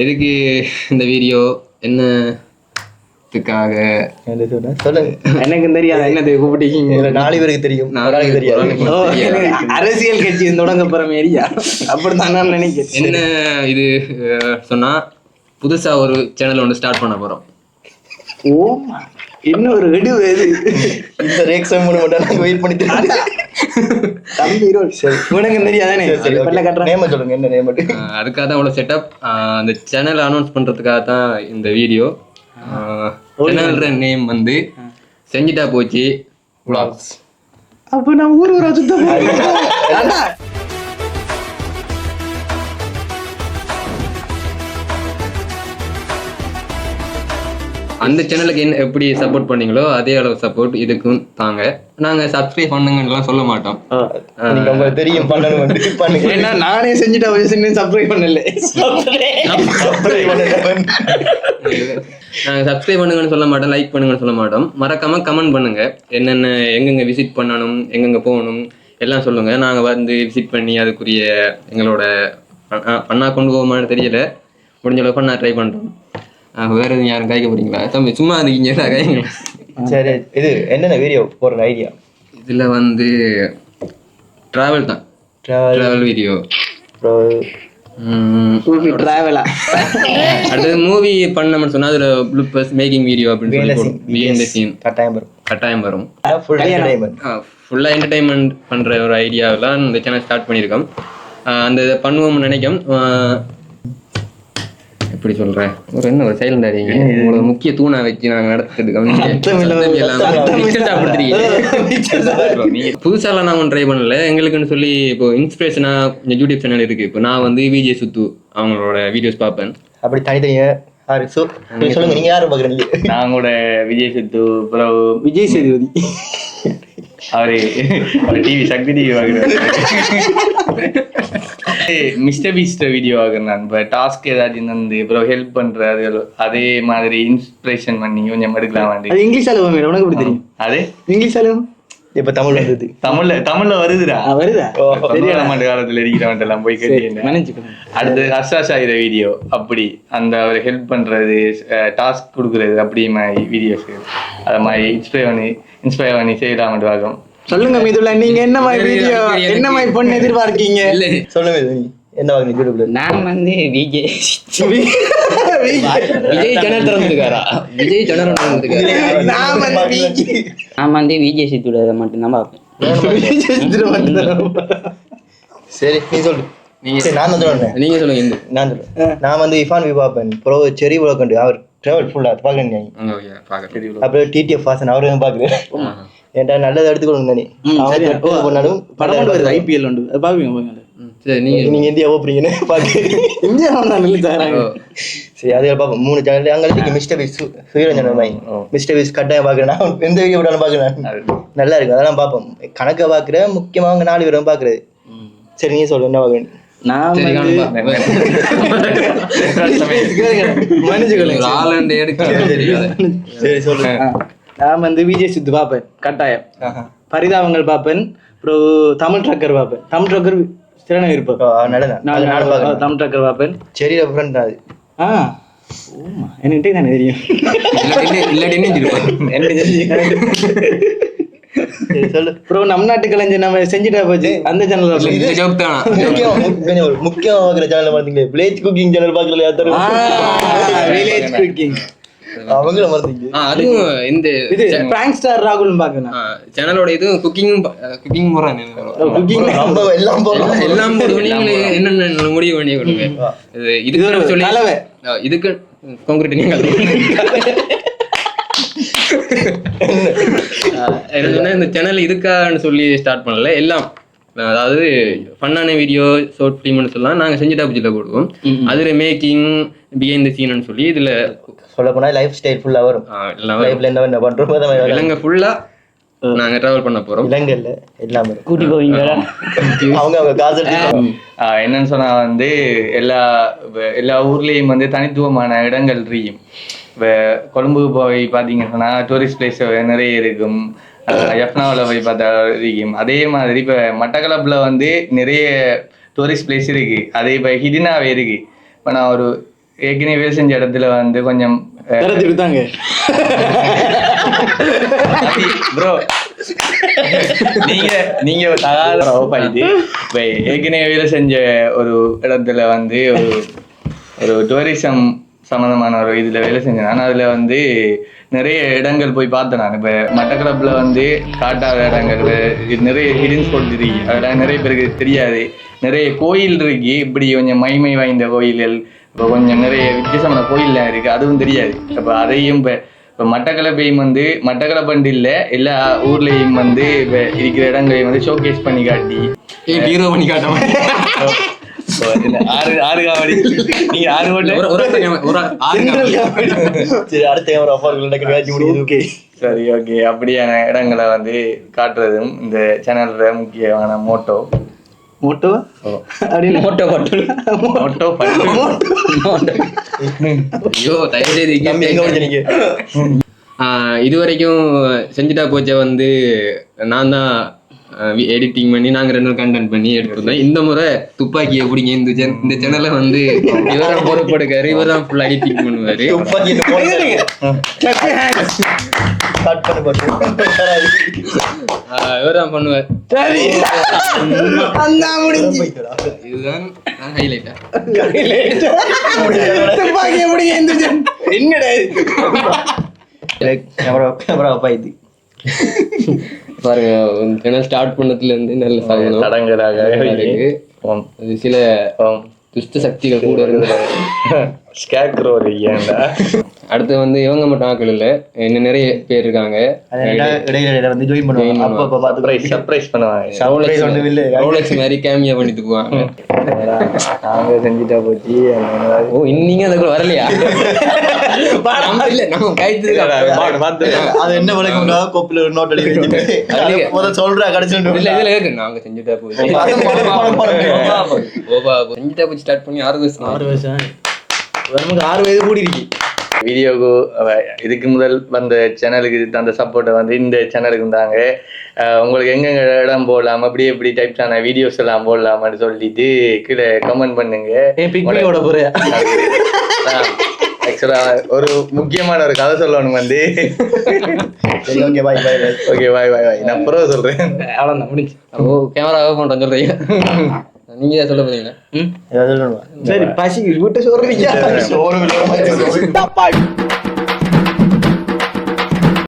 எதுக்கு இந்த வீடியோ என்னத்துக்காக சொல்லுங்க. எனக்கு தெரியாது என்னது கூப்பிட்டீங்க. 4 பேருக்கு தெரியும், தெரியாது. அரசியல் கட்சி தொடங்க போற மாதிரியா? அப்படித்தான் நான் நினைக்கிறேன். என்ன இது சொன்னா புதுசா ஒரு சேனல் ஒன்று ஸ்டார்ட் பண்ண போறோம். ஓமா இன்னும் ஒரு வெடி இது இந்த ரேக்ஸம் மட்டும் நாங்க வெயிட் பண்ணிட்டு தம்பி உனக்கு தெரியாதானே? நேம் சொல்லுங்க, என்ன நேம்? அதுக்காக தான் அவ்வளோ செட்டப். அந்த சேனல் அனௌன்ஸ் பண்றதுக்காக தான் இந்த வீடியோ. சேனல் நேம் வந்து செஞ்சிட்டா போச்சு vlogs. அப்ப நான் ஊரா சுத்தம் அந்த சேனலுக்கு என்ன எப்படி சப்போர்ட் பண்ணீங்களோ அதே அளவு சப்போர்ட் இதுக்கும் தாங்க. நாங்க சப்ஸ்கிரைப் பண்ணுங்கலாம் சொல்ல மாட்டோம். நீங்க உங்களுக்கு தெரியும் பண்ணுங்க. ஏன்னா நானே செஞ்சுட்டா வயசு சப்ஸ்கிரைப் பண்ணல. நாங்க சப்ஸ்கிரைப் பண்ணுங்கன்னு சொல்ல மாட்டோம், லைக் பண்ணுங்கன்னு சொல்ல மாட்டோம். மறக்காம கமெண்ட் பண்ணுங்க. என்னென்ன எங்கெங்க விசிட் பண்ணணும், எங்கெங்க போகணும் எல்லாம் சொல்லுங்க. நாங்க வந்து விசிட் பண்ணி அதுக்குரிய எங்களோட பண்ணா கொண்டு போவோமான்னு தெரியல. முடிஞ்ச அளவுக்கு நான் ட்ரை பண்றோம். வேற எதுவும் யாரும் கைக்க போறீங்களா? தம்பி சும்மா இருக்கீங்க கைங்களா? சரி, இது என்னென்ன வீடியோ போடுற ஐடியா? இதுல வந்து டிராவல் தான், டிராவல் வீடியோ. அடுத்தது மூவி பண்ணணும்னு சொன்னா அதுல ப்ளூப்பர்ஸ் மேக்கிங் வீடியோ அப்படின்னு சொல்லி பிஹைண்ட் தி சீன் கட்டாயம் வரும். ஃபுல்லா என்டர்டைன்மெண்ட் பண்ற ஒரு ஐடியாவெல்லாம் இந்த சேனல் ஸ்டார்ட் பண்ணியிருக்கோம். அந்த இதை பண்ணுவோம்னு நினைக்கும். எப்படி சொல்றேன், ஒரு சைலண்ட் ஆறீங்க. உங்களுக்கு முக்கிய தூணா வச்சு நாங்க நடத்திட்டு புதுசாலாம் நான் ஒன்றும் ட்ரை பண்ணல. எங்களுக்குன்னு சொல்லி இப்போ இன்ஸ்பிரேஷனா யூடியூப் சேனல் இருக்கு. இப்போ நான் வந்து விஜய் சுத்து அவங்களோட வீடியோஸ் பார்ப்பேன். அப்படி தனித்தனியா சொல்லுங்க. நீங்க யாரும் பாக்குறீங்க? நான் கூட விஜய் சுத்து, அப்புறம் விஜய் சேதுபதி, அவரு டிவி சக்தி டிவி வாங்குறாரு. மிஸ்டர் பீஸ்ட் வீடியோ வாங்குறேன் நான். இப்போ டாஸ்க் ஏதாச்சும் வந்து அப்புறம் ஹெல்ப் பண்றது அதே மாதிரி இன்ஸ்பிரேஷன் பண்ணி கொஞ்சம் எடுக்கலாம். அது இங்கிலீஷால உனக்கு எப்படி தெரியும்? அது இங்கிலீஷால இப்ப தமிழ் வந்தது. தமிழ்ல வருதுடா. பெரிய காலத்துல இருக்கிறவன் எல்லாம் போய் கேட்டு. அடுத்து ஹர்ஷா இத வீடியோ அப்படி அந்த அவர் ஹெல்ப் பண்றது, டாஸ்க் கொடுக்குறது அப்படி மாதிரி வீடியோஸ் அத மாதிரி இன்ஸ்பயர் பண்ணி செய்யலாம் வாக்கம். சொல்லுங்க மீதுள்ள, நீங்க என்ன மாதிரி வீடியோ என்ன மாதிரி பொண்ணு எதிர்பார்க்கீங்க? சொல்லுங்க என்ன வாங்க. நான் வந்து விஜய் சேனல் திறந்துருக்காரா? விஜய் சேனல் திறந்துருக்காரு. நான் வந்து விஜய் சித்துட மட்டும்தான் பார்ப்பேன். சரி நீ சொல்லு. நீங்க சொல்லுங்க. நான் வந்து இஃபான் வி பார்ப்பேன். ப்ரோ செரி உலகண்டு அவர் டிராவல் ஃபுல்லா பாக்குறேன். அப்புறம் டிடிஎஃப் ஃபாசன் அவரையும் பாக்குறேன். ஏன்டா நல்லதை எடுத்துக்கொள்ளுங்க தானே. அவங்க படம் வருது, ஐபிஎல் உண்டு, அது பாப்பீங்க. நீங்க இந்தியா போறீங்கன்னு பாக்க இந்தியா சரி அதே பாப்போம். 3 சேனல் அங்கே மிஸ்டர் பீஸ் சுயரஞ்சன் மிஸ்டர் பீஸ் கட்டாயம் பாக்குறேன். நான் எந்த வீடியோ விடாலும் பாக்குறேன், நல்லா இருக்கு, அதெல்லாம் பார்ப்போம். கணக்கை பாக்குறேன், முக்கியமா அவங்க 4 பேரும் பாக்குறது. சரி நீ சொல்லு என்ன பாக்குறேன்? நான் வந்து விஜய் சித்து பாப்பேன் கட்டாயம். பரிதாபங்கள் பாப்பேன். அப்புறம் தமிழ் ட்ரக்கர் பாப்பேன். தமிழ் ட்ரக்கர் திறனை இருப்பேன். தமிழ் ட்ரக்கர் பாப்பேன். சரி ஃப்ரெண்ட் அது என்கிட்ட தானே தெரியும். சொல்லு. நம் நாட்டு கலைஞர் நம்ம செஞ்சுட்டா போச்சு அந்த சேனல். முக்கியம் பாக்குற சேனல் பாத்தீங்களா? வில்லேஜ் குக்கிங் சேனல் பாக்கல? வில்லேஜ் குக்கிங் அவங்கள மறந்தீங்க. அதுவும் இந்த இது பிராங்க் ஸ்டார் ராகுல் பாக்கணும் சேனலோட. இது குக்கிங் போறானே, குக்கிங் எல்லாம் போடுவீங்க. என்னென்ன முடிவு பண்ணி கொடுங்க. இதுக்கு சொல்லி இதுக்கு கான்கிரீட் நீங்க இந்த சேனல் இதுக்கான்னு சொல்லி ஸ்டார்ட் பண்ணல. எல்லாம் அதாவது ஃபன்னான வீடியோ, ஷார்ட் ஃபிலிம்னு சொல்லலாம். நாங்கள் செஞ்சுட்டா பூஜியில் போடுவோம். அதுல மேக்கிங், பிஹைண்ட் தி சீன் சொல்லி இதுல சொல்ல போனா லைஃப் ஸ்டைல் ஃபுல்லா வரும். லைஃப்ல என்ன பண்றோம் இலங்கை ஃபுல்லா நாங்க டிராவல் பண்ண போறோம். இலங்கைல எல்லாமே கூட்டி போவீங்க. அவங்க காசு என்னன்னு சொன்னா வந்து எல்லா ஊர்லயும் வந்து தனித்துவமான இடங்கள் இருக்கும். இப்போ கொழும்புக்கு போய் பார்த்தீங்கன்னா டூரிஸ்ட் பிளேஸ் நிறைய இருக்கும். எஃப்னாவில் போய் பார்த்தா இருக்கும். அதே மாதிரி இப்போ மட்டக்களப்பில் வந்து நிறைய டூரிஸ்ட் பிளேஸ் இருக்கு, அது இப்போ ஹிடனாவே இருக்கு. இப்போ நான் ஒரு ஏற்கனவே வேலை செஞ்ச இடத்துல வந்து கொஞ்சம் கொடுத்தாங்க ப்ரோ நீங்க இது இப்போ ஏற்கனவே வேலை செஞ்ச ஒரு இடத்துல வந்து ஒரு டூரிசம் சம்மந்தமான ஒரு இதில் வேலை செஞ்சேன் நான். அதில் வந்து நிறைய இடங்கள் போய் பார்த்தேன் நான். இப்போ மட்டக்களப்பில் வந்து காட்டாத இடங்கள் நிறைய ஹிடன் ஸ்பாட் இருக்கு, அதெல்லாம் நிறைய பேருக்கு தெரியாது. நிறைய கோயில் இருக்கு, இப்படி கொஞ்சம் மைமை வாய்ந்த கோயில்கள், இப்போ கொஞ்சம் நிறைய வித்தியாசமான கோயில்லாம் இருக்குது, அதுவும் தெரியாது. அப்போ அதையும் இப்போ மட்டக்களப்பையும் வந்து மட்டக்களப்பண்டு இல்லை எல்லா ஊர்லேயும் வந்து இப்போ இருக்கிற இடங்களையும் வந்து ஷோகேஸ் பண்ணி காட்டி ஹீரோ பண்ணி காட்ட ஆறு காவடி நீங்க 6 ஓட்டு சரி ஓகே. அப்படியான இடங்களை வந்து காட்டுறதும் இந்த சேனல்ல முக்கியமான மோட்டோ. மோட்டோ அப்படின்னு மோட்டோ பட்டு மோட்டோ பட்டு. ஐயோ தயவுசெய்து இது வரைக்கும் செஞ்சுட்டா போச்ச வந்து நான் தான் எடிட்டிங் பண்ணி நாங்க 2 கண்டென்ட் பண்ணி எடுத்துருந்தோம். இந்த முறை துப்பாக்கியை பிடிங்க இந்த சேனலை வந்து இவரான் பொறுப்படுக்காரு, இவரான் ஃபுல் எடிட்டிங் பண்ணுவாரு. இவரான் பண்ணுவார். இதுதான் ஹைலைட்டா பாருங்க, சேனல் ஸ்டார்ட் பண்ணதுல இருந்து நல்ல சாதனை தடங்களாக இருக்கு. அது சில துஷ்ட சக்திகள் கூட இருக்கு. அடுத்து வந்து இவங்க மட்டும் ஆக்கள் இல்ல, இன்னும் நிறைய பேர் இருக்காங்க. இடையில வந்து ஜாயின் பண்ணுவாங்க, அப்ப பார்த்து சர்ப்ரைஸ் பண்ணுவாங்க. ரோலெக்ஸ் மாதிரி கேமியா பண்ணி தூக்குவாங்க. நாங்க செஞ்சுட்டா போச்சு. ஓ இன்னீங்க அதுக்குள்ள வரலையா? இல்ல நம்ம கைத்து அது என்ன வழக்கம், கோப்பில ஒரு நோட் எழுதி சொல்ற கடைசி இல்ல இதுல இருக்கு நாங்க செஞ்சுட்டா போச்சு. ஓபா செஞ்சுட்டா போச்சு ஸ்டார்ட் பண்ணி 6 வருஷம் நமக்கு 6 வயது கூடி இருக்கு. வீடியோக்கு இதுக்கு முதல் வந்த சேனலுக்கு அந்த சப்போர்ட்டை வந்து இந்த சேனலுக்கு இருந்தாங்க. உங்களுக்கு எங்கெங்க இடம் போடலாம், அப்படி எப்படி டைப்ஸான வீடியோஸ் எல்லாம் போடலாமான்னு சொல்லிட்டு கீழே கமெண்ட் பண்ணுங்க. ஆக்சுவலா ஒரு முக்கியமான ஒரு கதை சொல்லணும் வந்து. ஓகே பாய் பாய். நான் அப்புறம் சொல்றேன். அவ்வளோதான் முடிஞ்சு. ஓ கேமரா ஆஃப் பண்ணுறேன் சொல்றீங்க, நீங்க சொல்ல போறீங்களா? சரி பசி விட்டு சொல்றீங்க.